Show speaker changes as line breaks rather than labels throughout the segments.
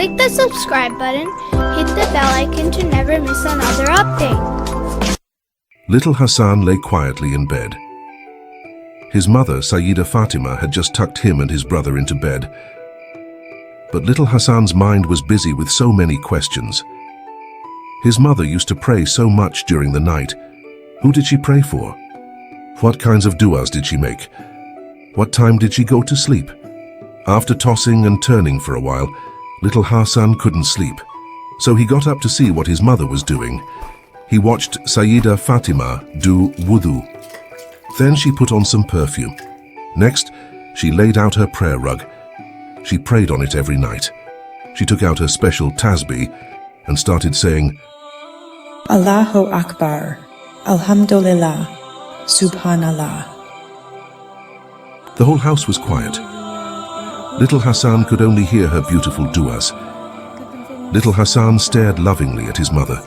Click the subscribe button, hit the bell icon to never miss another update.
Little Hasan lay quietly in bed. His mother, Sayyida Fatima, had just tucked him and his brother into bed. But little Hasan's mind was busy with so many questions. His mother used to pray so much during the night. Who did she pray for? What kinds of du'as did she make? What time did she go to sleep? After tossing and turning for a while, little Hasan couldn't sleep. So he got up to see what his mother was doing. He watched Sayyida Fatima do wudu. Then she put on some perfume. Next, she laid out her prayer rug. She prayed on it every night. She took out her special tasbeeh and started saying,
Allahu Akbar, Alhamdulillah, Subhanallah.
The whole house was quiet. Little Hasan could only hear her beautiful du'as. Little Hasan stared lovingly at his mother.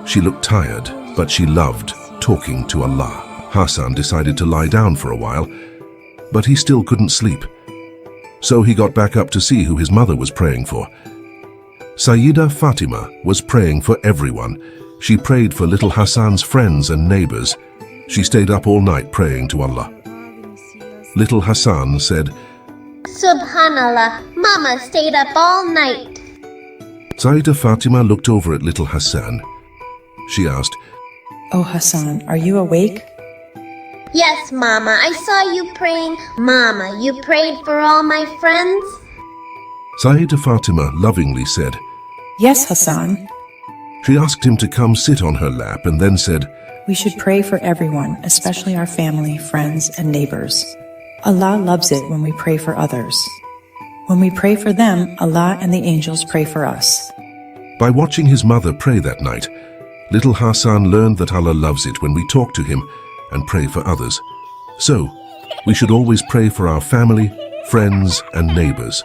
She looked tired, but she loved talking to Allah. Hasan decided to lie down for a while, but he still couldn't sleep. So he got back up to see who his mother was praying for. Sayyida Fatima was praying for everyone. She prayed for little Hasan's friends and neighbors. She stayed up all night praying to Allah. Little Hasan said,
Subhanallah, Mama stayed up all night.
Sayyida Fatima looked over at little Hasan. She asked,
Oh Hasan, are you awake?
Yes, Mama, I saw you praying. Mama, you prayed for all my friends?
Sayyida Fatima lovingly said,
Yes, Hasan.
She asked him to come sit on her lap and then said,
We should pray for everyone, especially our family, friends, and neighbors. Allah loves it when we pray for others. When we pray for them, Allah and the angels pray for us.
By watching his mother pray that night, little Hasan learned that Allah loves it when we talk to him and pray for others. So, we should always pray for our family, friends, and neighbors.